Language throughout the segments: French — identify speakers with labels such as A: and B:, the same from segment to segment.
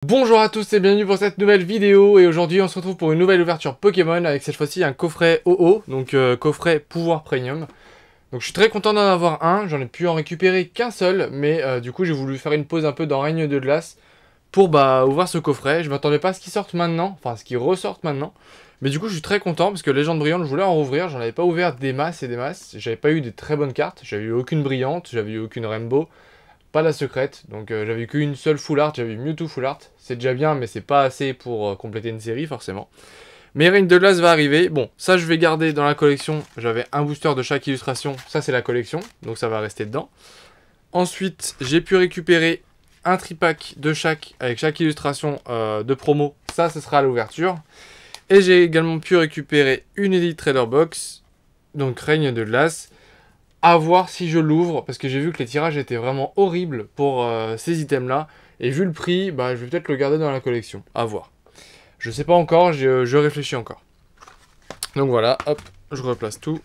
A: Bonjour à tous et bienvenue pour cette nouvelle vidéo, et aujourd'hui on se retrouve pour une nouvelle ouverture Pokémon avec cette fois-ci un coffret OO, donc coffret pouvoir premium. Donc je suis très content d'en avoir un, j'en ai pu en récupérer qu'un seul, mais du coup j'ai voulu faire une pause un peu dans Règne de Glace pour ouvrir ce coffret. Je m'attendais pas à ce qu'il sorte maintenant, enfin à ce qu'il ressorte maintenant. Mais du coup je suis très content parce que Légende Brillante je voulais en rouvrir, j'en avais pas ouvert des masses et des masses, j'avais pas eu de très bonnes cartes, j'avais eu aucune brillante, j'avais eu aucune Rainbow. Pas la secrète, donc j'avais qu'une seule full art, j'avais eu Mewtwo full art, c'est déjà bien mais c'est pas assez pour compléter une série forcément. Mais Règne de Glace va arriver, bon ça je vais garder dans la collection, j'avais un booster de chaque illustration, ça c'est la collection, donc ça va rester dedans. Ensuite j'ai pu récupérer un tripack de chaque, avec chaque illustration de promo, ça ce sera à l'ouverture. Et j'ai également pu récupérer une Elite Trader Box, donc Règne de Glace. À voir si je l'ouvre, parce que j'ai vu que les tirages étaient vraiment horribles pour ces items-là. Et vu le prix, bah, je vais peut-être le garder dans la collection. À voir. Je sais pas encore, je réfléchis encore. Donc voilà, hop, je replace tout.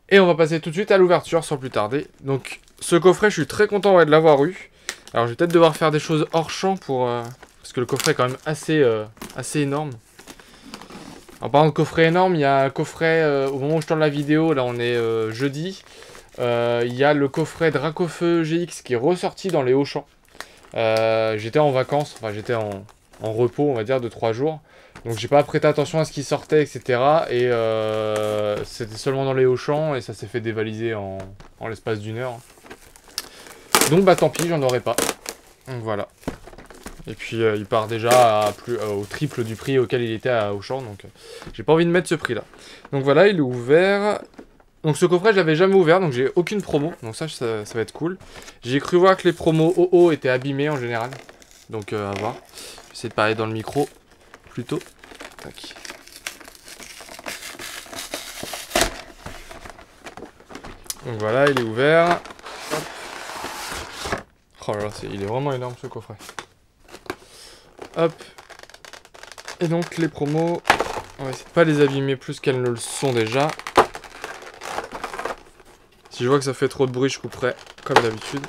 A: Et on va passer tout de suite à l'ouverture sans plus tarder. Donc ce coffret, je suis très content de l'avoir eu. Alors je vais peut-être devoir faire des choses hors champ pour... parce que le coffret est quand même assez énorme. En parlant de coffret énorme, il y a un coffret, au moment où je tourne la vidéo, là on est jeudi, il y a le coffret Dracofeu GX qui est ressorti dans les Auchan. J'étais en vacances, enfin j'étais en repos on va dire de 3 jours, donc j'ai pas prêté attention à ce qui sortait etc. Et c'était seulement dans les Auchan et ça s'est fait dévaliser en l'espace d'une heure. Donc bah tant pis, j'en aurai pas. Donc voilà. Et puis il part déjà au triple du prix auquel il était à Auchan, donc j'ai pas envie de mettre ce prix là. Donc voilà, il est ouvert. Donc ce coffret je l'avais jamais ouvert, donc j'ai aucune promo, donc ça va être cool. J'ai cru voir que les promos OO étaient abîmés en général, donc à voir. Je vais essayer de parler dans le micro plutôt. Tac. Donc voilà, il est ouvert. Hop. Oh là là, il est vraiment énorme ce coffret. Hop. Et donc les promos, on va essayer de pas les abîmer plus qu'elles ne le sont déjà. Si je vois que ça fait trop de bruit, je couperai comme d'habitude.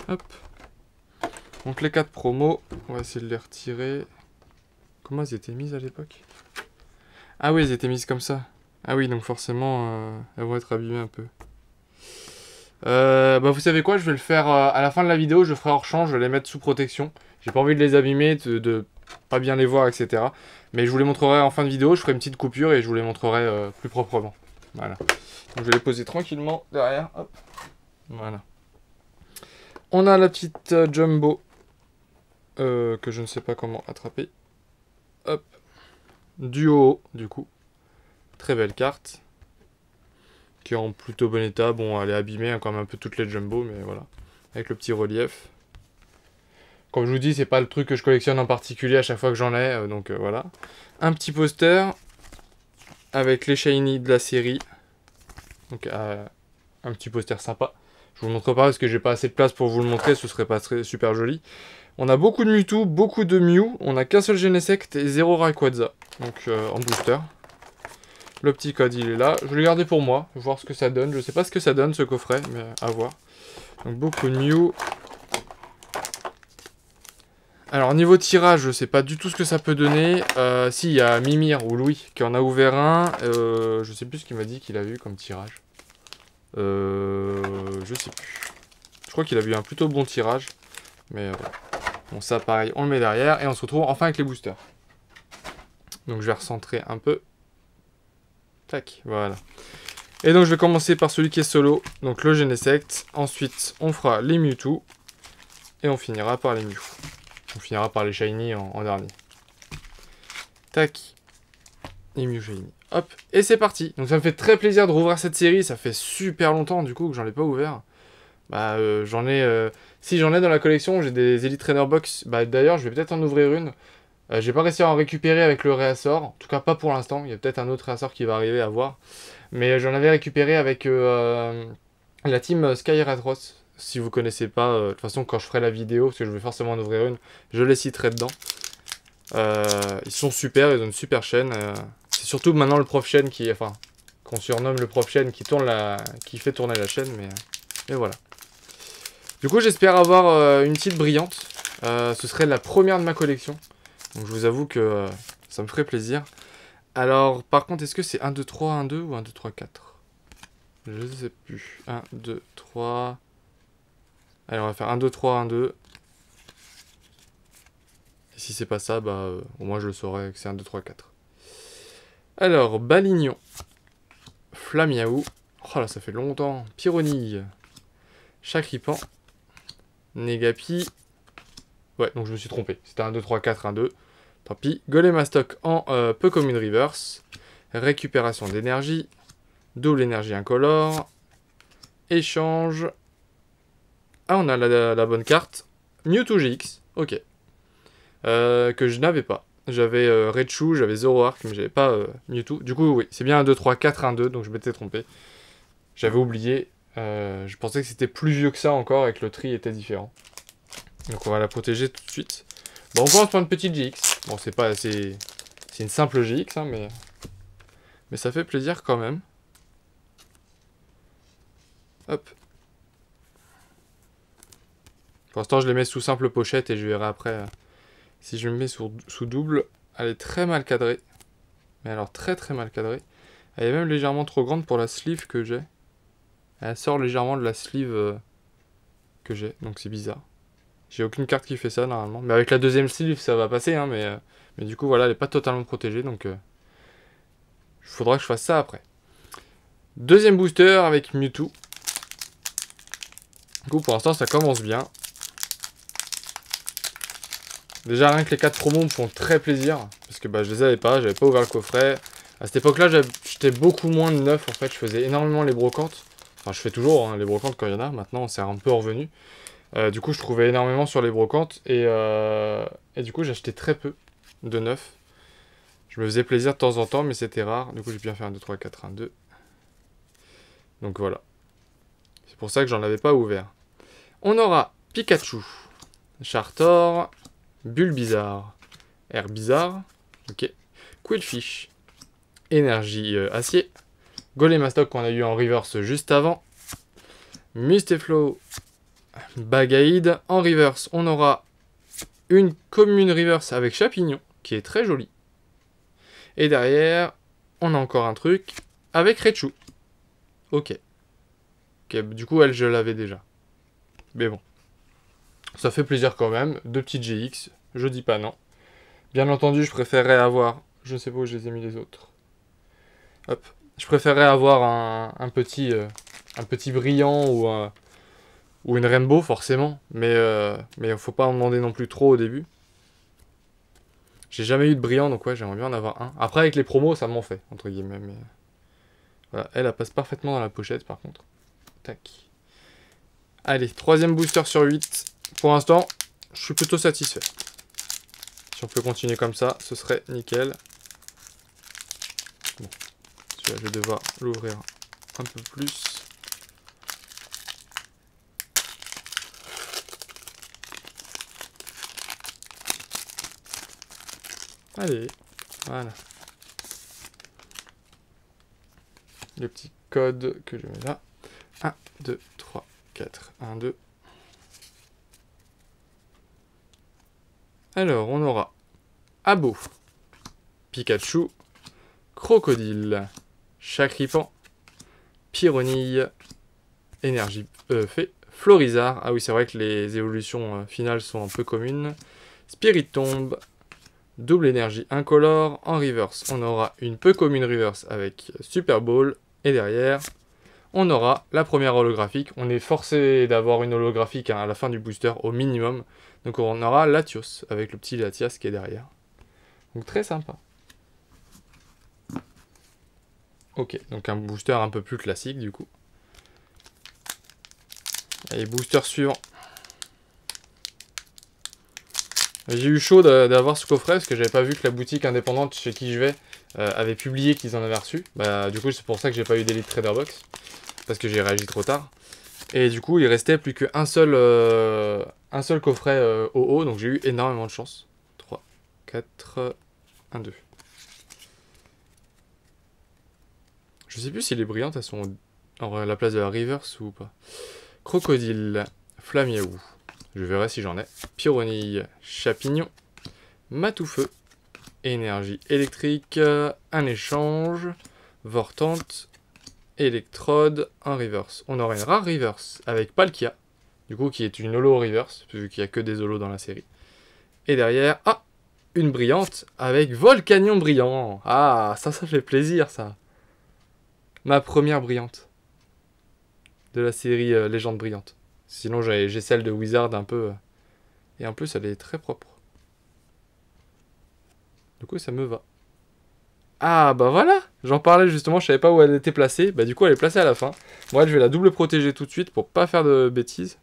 A: Hop. Donc les 4 promos, on va essayer de les retirer. Comment elles étaient mises à l'époque? Ah oui, elles étaient mises comme ça. Ah oui, donc forcément, elles vont être abîmées un peu. Bah vous savez quoi, je vais le faire à la fin de la vidéo, je le ferai hors champ, je vais les mettre sous protection. J'ai pas envie de les abîmer, de pas bien les voir, etc. Mais je vous les montrerai en fin de vidéo, je ferai une petite coupure et je vous les montrerai plus proprement. Voilà. Donc je vais les poser tranquillement derrière. Hop. Voilà. On a la petite Jumbo que je ne sais pas comment attraper. Hop. Du haut, du coup. Très belle carte. Qui est en plutôt bon état. Bon, elle est abîmée, hein, quand même un peu toutes les Jumbo, mais voilà. Avec le petit relief. Comme je vous dis, c'est pas le truc que je collectionne en particulier à chaque fois que j'en ai, donc voilà. Un petit poster avec les shiny de la série. Donc un petit poster sympa. Je vous le montre pas parce que j'ai pas assez de place pour vous le montrer, ce serait pas super joli. On a beaucoup de Mewtwo, beaucoup de Mew. On a qu'un seul Genesect et 0 Rayquaza. Donc en booster. Le petit code il est là. Je vais le garder pour moi, voir ce que ça donne. Je sais pas ce que ça donne ce coffret, mais à voir. Donc beaucoup de Mew. Alors niveau tirage, je sais pas du tout ce que ça peut donner. Si, il y a Mimir ou Louis qui en a ouvert un. Je sais plus ce qu'il m'a dit qu'il a vu comme tirage. Je sais plus. Je crois qu'il a vu un plutôt bon tirage. Mais bon, ça pareil, on le met derrière. Et on se retrouve enfin avec les boosters. Donc je vais recentrer un peu. Tac, voilà. Et donc je vais commencer par celui qui est solo. Donc le Genesect. Ensuite, on fera les Mewtwo. Et on finira par les Mew. On finira par les Shiny en dernier. Tac. Et Mew Shiny. Hop. Et c'est parti. Donc ça me fait très plaisir de rouvrir cette série. Ça fait super longtemps du coup que j'en ai pas ouvert. Bah j'en ai... si j'en ai dans la collection, j'ai des Elite Trainer Box. Bah d'ailleurs je vais peut-être en ouvrir une. J'ai pas réussi à en récupérer avec le réassort. En tout cas pas pour l'instant. Il y a peut-être un autre réassort qui va arriver à voir. Mais j'en avais récupéré avec la team Sky Ratros. Si vous connaissez pas, de toute façon quand je ferai la vidéo, parce que je vais forcément en ouvrir une, je les citerai dedans. Ils sont super, ils ont une super chaîne. C'est surtout maintenant le prof chaîne qui, enfin, qu'on surnomme le prof chaîne qui fait tourner la chaîne, mais voilà. Du coup, j'espère avoir une petite brillante. Ce serait la première de ma collection. Donc je vous avoue que ça me ferait plaisir. Alors, par contre, est-ce que c'est 1, 2, 3, 1, 2 ou 1, 2, 3, 4? Je sais plus. 1, 2, 3... Allez, on va faire 1, 2, 3, 1, 2. Et si c'est pas ça, bah, au moins je le saurais que c'est 1, 2, 3, 4. Alors, Balignon. Flamiaou. Oh là, ça fait longtemps. Pyronille. Chacripan. Négapi. Ouais, donc je me suis trompé. C'était 1, 2, 3, 4, 1, 2. Tant pis. Golémastoc en peu commune reverse. Récupération d'énergie. Double énergie incolore. Échange. Ah, on a la bonne carte. Mewtwo GX. Ok. Que je n'avais pas. J'avais Raichu, j'avais Zoroark, mais j'avais pas Mewtwo. Du coup, oui, c'est bien 1, 2, 3, 4, 1, 2, donc je m'étais trompé. J'avais oublié. Je pensais que c'était plus vieux que ça encore et que le tri était différent. Donc on va la protéger tout de suite. Bon, on commence par une petite GX. Bon, c'est pas... C'est une simple GX, hein, mais ça fait plaisir quand même. Hop. Pour l'instant, je les mets sous simple pochette et je verrai après si je me mets sous double. Elle est très mal cadrée. Mais alors très très mal cadrée. Elle est même légèrement trop grande pour la sleeve que j'ai. Elle sort légèrement de la sleeve que j'ai, donc c'est bizarre. J'ai aucune carte qui fait ça normalement. Mais avec la deuxième sleeve ça va passer, hein, mais du coup voilà, elle n'est pas totalement protégée, donc il faudra que je fasse ça après. Deuxième booster avec Mewtwo. Du coup pour l'instant ça commence bien. Déjà rien que les 4 promos me font très plaisir, parce que bah, je les avais pas, j'avais pas ouvert le coffret. À cette époque là j'étais beaucoup moins de neuf en fait, je faisais énormément les brocantes. Enfin je fais toujours hein, les brocantes quand il y en a, maintenant c'est un peu revenu. Du coup je trouvais énormément sur les brocantes, et du coup j'achetais très peu de neuf. Je me faisais plaisir de temps en temps, mais c'était rare. Du coup j'ai bien fait 1, 2, 3, 4, 1, 2. Donc voilà. C'est pour ça que j'en avais pas ouvert. On aura Pikachu, Chartor, Bulbizarre, Herbizarre, ok, Quillfish, Énergie Acier, Golémastoc qu'on a eu en reverse juste avant, Mustaflo, Bagaïde. En reverse, on aura une commune reverse avec Chapignon, qui est très jolie. Et derrière, on a encore un truc avec Raichu. Ok. Ok, du coup, elle, je l'avais déjà. Mais bon. Ça fait plaisir quand même. Deux petites GX, je dis pas non. Bien entendu, je préférerais avoir... Je ne sais pas où je les ai mis les autres. Hop. Je préférerais avoir un petit brillant ou une rainbow, forcément. Mais faut pas en demander non plus trop au début. J'ai jamais eu de brillant, donc ouais, j'aimerais bien en avoir un. Après, avec les promos, ça m'en fait, entre guillemets. Mais... Voilà, elle passe parfaitement dans la pochette, par contre. Tac. Allez, troisième booster sur 8. Pour l'instant, je suis plutôt satisfait. Si on peut continuer comme ça, ce serait nickel. Bon, celui-là, je vais devoir l'ouvrir un peu plus. Allez, voilà. Les petits codes que je mets là. 1, 2, 3, 4, 1, 2. Alors, on aura Abo, Pikachu, Crocodile, Chacripan, Pyronille, Énergie Fée, Florizard. Ah oui, c'est vrai que les évolutions finales sont un peu communes. Spiritomb, double énergie incolore. En reverse, on aura une peu commune reverse avec Super Ball. Et derrière, on aura la première holographique. On est forcé d'avoir une holographique hein, à la fin du booster au minimum. Donc on aura Latios avec le petit Latias qui est derrière. Donc très sympa. Ok, donc un booster un peu plus classique du coup. Et booster suivant. J'ai eu chaud d'avoir ce coffret parce que j'avais pas vu que la boutique indépendante chez qui je vais avait publié qu'ils en avaient reçu. Bah, du coup, c'est pour ça que j'ai pas eu d'Elite Trader Box. Parce que j'ai réagi trop tard. Et du coup, il restait plus qu'un seul coffret OO. Donc j'ai eu énormément de chance. 3, 4, 1, 2. Je sais plus si les brillantes elles sont à la place de la reverse ou pas. Crocodile, Flamiaou. Je verrai si j'en ai. Pyronille, Chapignon, Matoufeu, Énergie électrique, un échange, Vortante, Électrode, un reverse. On aurait une rare reverse avec Palkia, du coup qui est une holo reverse, vu qu'il n'y a que des holos dans la série. Et derrière, ah, une brillante avec Volcanion brillant. Ah, ça fait plaisir ça. Ma première brillante de la série Légende brillante. Sinon j'ai celle de Wizard un peu. Et en plus elle est très propre. Du coup ça me va. Ah bah voilà. J'en parlais justement, je savais pas où elle était placée. Bah du coup elle est placée à la fin. Moi je vais la double protéger tout de suite pour pas faire de bêtises.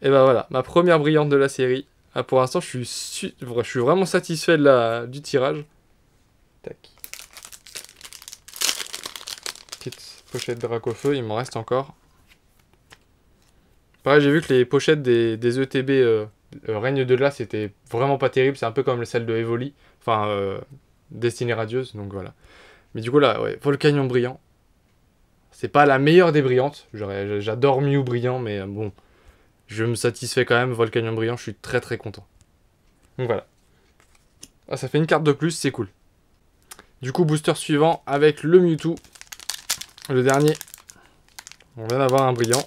A: Et bah voilà, ma première brillante de la série. Ah, pour l'instant je suis vraiment satisfait du tirage. Tac. Petite pochette Dracofeu, il m'en reste encore. Pareil, j'ai vu que les pochettes des ETB Règne de glace c'était vraiment pas terrible. C'est un peu comme celle de Evoli. Enfin, Destinée radieuse, donc voilà. Mais du coup là, ouais, Volcanion brillant. C'est pas la meilleure des brillantes. J'adore Mew brillant, mais bon. Je me satisfais quand même. Volcanion brillant, je suis très très content. Donc voilà. Ah, ça fait une carte de plus, c'est cool. Du coup, booster suivant avec le Mewtwo. Le dernier. On vient d'avoir un brillant.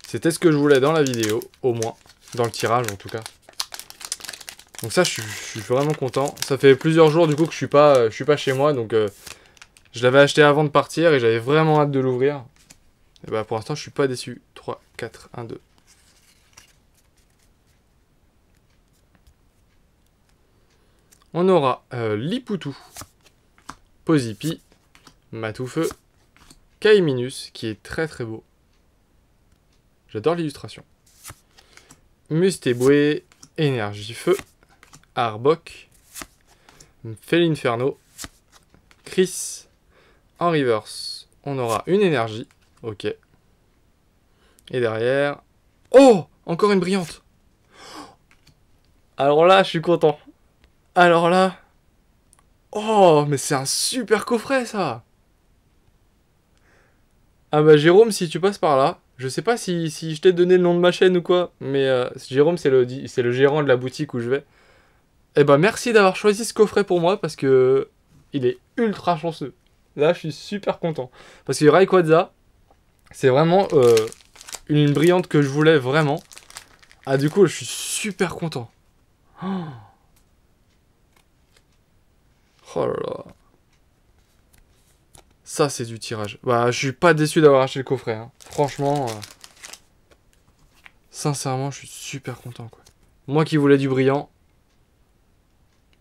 A: C'était ce que je voulais dans la vidéo, au moins. Dans le tirage, en tout cas. Donc ça, je suis vraiment content. Ça fait plusieurs jours, du coup, que je suis pas chez moi. Donc, je l'avais acheté avant de partir et j'avais vraiment hâte de l'ouvrir. Et bah, pour l'instant, je suis pas déçu. 3, 4, 1, 2. On aura Lipoutou, Pozipi, Matoufeu, Kaiminus, qui est très très beau. J'adore l'illustration. Mustéboué, Énergie Feu, Arbok, Felinferno, Chris. En reverse, on aura une énergie. Ok. Et derrière... Oh! Encore une brillante. Alors là, je suis content. Alors là... Oh, mais c'est un super coffret, ça! Ah bah Jérôme, si tu passes par là, je sais pas si je t'ai donné le nom de ma chaîne ou quoi, mais Jérôme, c'est le gérant de la boutique où je vais. Eh bah merci d'avoir choisi ce coffret pour moi, parce que il est ultra chanceux. Là, je suis super content. Parce que Rayquaza, c'est vraiment une brillante que je voulais vraiment. Ah, du coup, je suis super content. Oh là là. Ça, c'est du tirage. Bah, je suis pas déçu d'avoir acheté le coffret. Hein. Franchement, sincèrement, je suis super content, quoi. Moi qui voulais du brillant.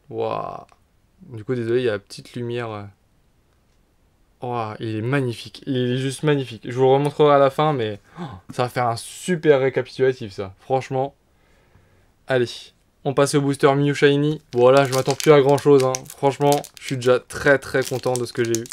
A: Waouh. Du coup, désolé, il y a la petite lumière. Oh, il est magnifique. Il est juste magnifique. Je vous le remontrerai à la fin, mais ça va faire un super récapitulatif, ça. Franchement. Allez. On passe au booster Mew Shiny. Voilà, je m'attends plus à grand chose. Hein. Franchement, je suis déjà très très content de ce que j'ai eu.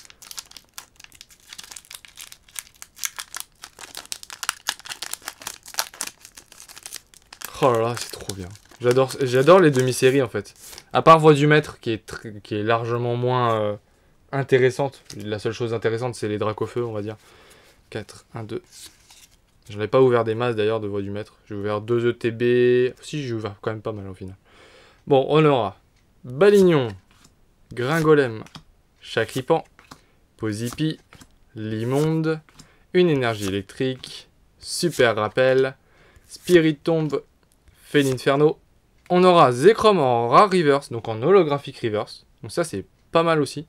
A: Oh là là, c'est trop bien. J'adore les demi-séries en fait. À part Voix du Maître qui est largement moins intéressante. La seule chose intéressante, c'est les Dracofeu, on va dire. 4, 1, 2. J'en ai pas ouvert des masses d'ailleurs de Voix du Maître. J'ai ouvert 2 ETB. Si, j'ai ouvert quand même pas mal au final. Bon, on aura Balignon, Gringolem, Chakripan, Pozipi, Limonde, une énergie électrique, Super Rappel, Spiritomb, Felinferno. On aura Zekrom en rare reverse, donc en holographique reverse. Donc ça, c'est pas mal aussi.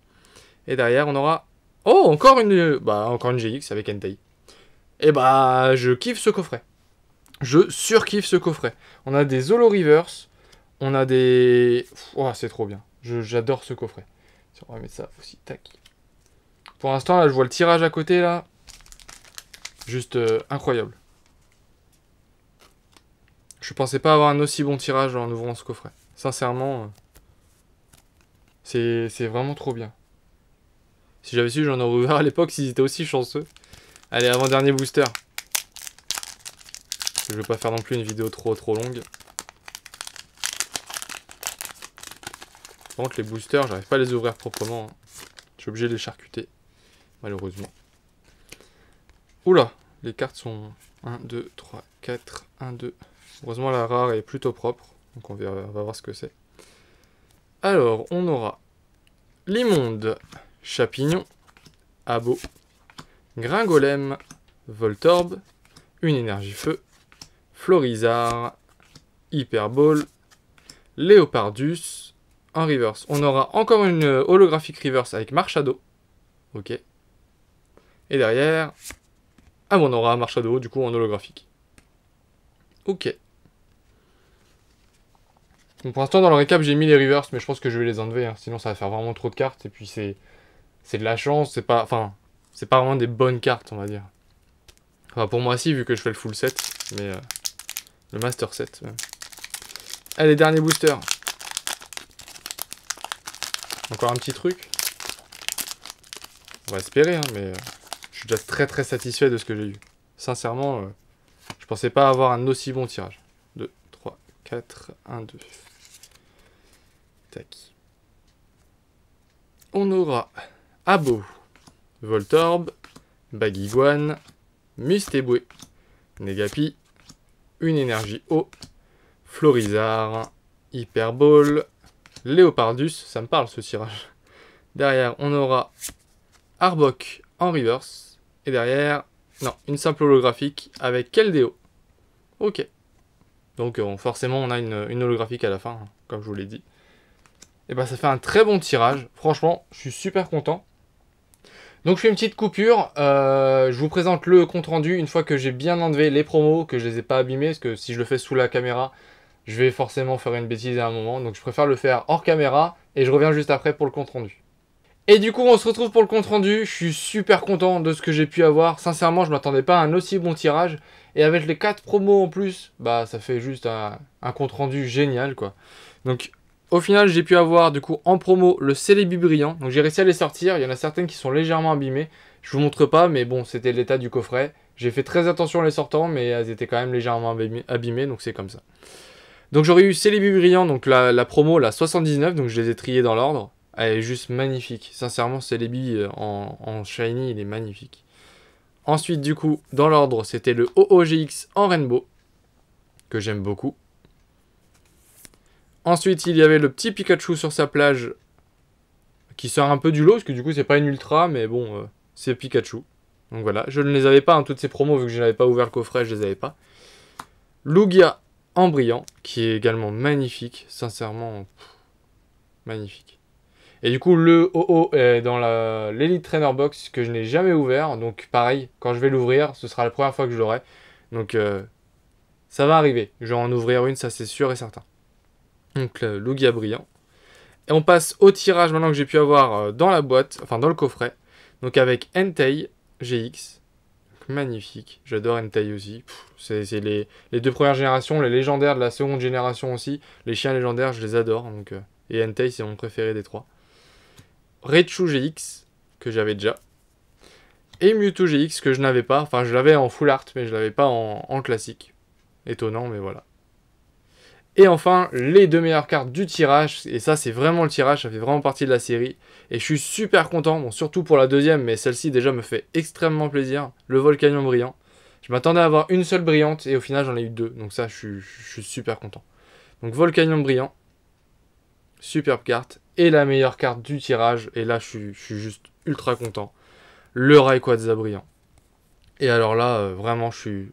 A: Et derrière, on aura... Oh, encore une GX avec Entei. Et bah, je kiffe ce coffret. Je surkiffe ce coffret. On a des holo reverse. On a des... Oh, c'est trop bien. J'adore ce coffret. On va mettre ça aussi. Tac. Pour l'instant, là, je vois le tirage à côté, là. Juste incroyable. Je pensais pas avoir un aussi bon tirage en ouvrant ce coffret. Sincèrement, c'est vraiment trop bien. Si j'avais su, j'en aurais ouvert à l'époque s'ils étaient aussi chanceux. Allez, avant-dernier booster. Je vais pas faire non plus une vidéo trop longue. Par contre, les boosters, j'arrive pas à les ouvrir proprement. Hein. Je suis obligé de les charcuter. Malheureusement. Oula, les cartes sont 1, 2, 3, 4, 1, 2. Heureusement, la rare est plutôt propre. Donc on va voir ce que c'est. Alors, on aura l'immonde, Chapignon, Abo, Gringolem, Voltorb, une énergie feu, Florizard, Hyperball, Léopardus, en reverse. On aura encore une holographique reverse avec Marshado. Ok. Et derrière... Ah bon, on aura un Marshado, du coup, en holographique. Ok. Donc pour l'instant, dans le récap, j'ai mis les reverse, mais je pense que je vais les enlever. Hein, sinon, ça va faire vraiment trop de cartes. Et puis, c'est de la chance. C'est pas... Enfin, c'est pas vraiment des bonnes cartes, on va dire. Enfin, pour moi, si, vu que je fais le full set. Mais... le master set. Allez, dernier booster. Encore un petit truc. On va espérer, hein, mais je suis déjà très satisfait de ce que j'ai eu. Sincèrement, je pensais pas avoir un aussi bon tirage. 2, 3, 4, 1, 2. Tac. On aura Abo, Voltorb, Baguiguane, Mustéboué, Negapi, une énergie eau, Florizard, Hyperball, Léopardus, ça me parle ce tirage. Derrière, on aura Arbok en reverse. Et derrière, non, une simple holographique avec Keldeo. Ok. Donc forcément, on a une holographique à la fin, hein, comme je vous l'ai dit. Et bah ça fait un très bon tirage. Franchement, je suis super content. Donc je fais une petite coupure. Je vous présente le compte rendu une fois que j'ai bien enlevé les promos, que je les ai pas abîmés. Parce que si je le fais sous la caméra, je vais forcément faire une bêtise à un moment. Donc je préfère le faire hors caméra. Et je reviens juste après pour le compte rendu. Et du coup, on se retrouve pour le compte rendu. Je suis super content de ce que j'ai pu avoir. Sincèrement, je m'attendais pas à un aussi bon tirage. Et avec les 4 promos en plus, bah ça fait juste un compte rendu génial, quoi. Donc, au final, j'ai pu avoir, du coup, en promo, le Celebi brillant. Donc, j'ai réussi à les sortir. Il y en a certaines qui sont légèrement abîmées. Je vous montre pas, mais bon, c'était l'état du coffret. J'ai fait très attention en les sortant, mais elles étaient quand même légèrement abîmées, donc c'est comme ça. Donc, j'aurais eu Celebi brillant, donc la promo, la 79, donc je les ai triées dans l'ordre. Elle est juste magnifique. Sincèrement, Celebi en shiny, il est magnifique. Ensuite, du coup, dans l'ordre, c'était le OOGX en rainbow, que j'aime beaucoup. Ensuite, il y avait le petit Pikachu sur sa plage, qui sort un peu du lot, parce que du coup, c'est pas une ultra, mais bon, c'est Pikachu. Donc voilà, je ne les avais pas, hein, toutes ces promos, vu que je n'avais pas ouvert le coffret, je les avais pas. Lugia en brillant, qui est également magnifique, sincèrement, magnifique. Et du coup, le OO est dans l'Elite Trainer Box que je n'ai jamais ouvert. Donc pareil, quand je vais l'ouvrir, ce sera la première fois que je l'aurai. Donc ça va arriver. Je vais en ouvrir une, ça c'est sûr et certain. Donc le Lugia brillant. Et on passe au tirage maintenant que j'ai pu avoir dans la boîte, enfin dans le coffret. Donc avec Entei GX. Donc, magnifique. J'adore Entei aussi. C'est les 2 premières générations, les légendaires de la seconde génération aussi. Les chiens légendaires, je les adore. Donc, et Entei, c'est mon préféré des 3. Raichu GX, que j'avais déjà. Et Mewtwo GX, que je n'avais pas. Enfin, je l'avais en full art, mais je l'avais pas en classique. Étonnant, mais voilà. Et enfin, les 2 meilleures cartes du tirage. Et ça, c'est vraiment le tirage. Ça fait vraiment partie de la série. Et je suis super content. Bon, surtout pour la deuxième, mais celle-ci, déjà, me fait extrêmement plaisir. Le Volcanion brillant. Je m'attendais à avoir une seule brillante. Et au final, j'en ai eu 2. Donc ça, je suis super content. Donc, Volcanion brillant. Superbe carte. Et la meilleure carte du tirage. Et là, je suis juste ultra content. Le Rayquaza brillant. Et alors là, vraiment, je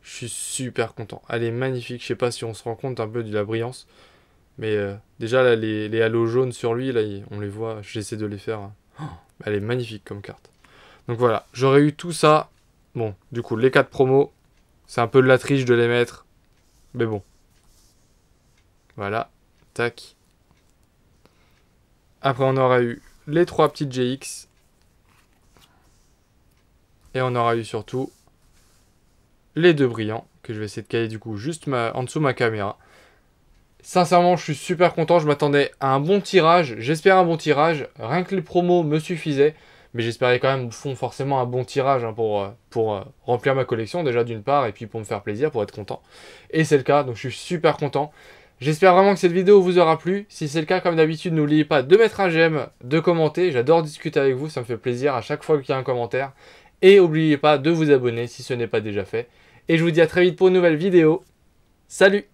A: suis super content. Elle est magnifique. Je sais pas si on se rend compte un peu de la brillance. Mais déjà, là, les halos jaunes sur lui, là, on les voit. J'essaie de les faire. Oh, elle est magnifique comme carte. Donc voilà, j'aurais eu tout ça. Bon, du coup, les 4 promos. C'est un peu de la triche de les mettre. Mais bon. Voilà. Tac. Après, on aura eu les 3 petites GX. Et on aura eu surtout les 2 brillants, que je vais essayer de caler du coup juste en dessous de ma caméra. Sincèrement, je suis super content. Je m'attendais à un bon tirage. J'espère un bon tirage. Rien que les promos me suffisaient. Mais j'espérais quand même forcément un bon tirage hein, pour remplir ma collection, déjà d'une part, et puis pour me faire plaisir, pour être content. Et c'est le cas, donc je suis super content. J'espère vraiment que cette vidéo vous aura plu. Si c'est le cas, comme d'habitude, n'oubliez pas de mettre un j'aime, de commenter. J'adore discuter avec vous, ça me fait plaisir à chaque fois qu'il y a un commentaire. Et n'oubliez pas de vous abonner si ce n'est pas déjà fait. Et je vous dis à très vite pour une nouvelle vidéo. Salut!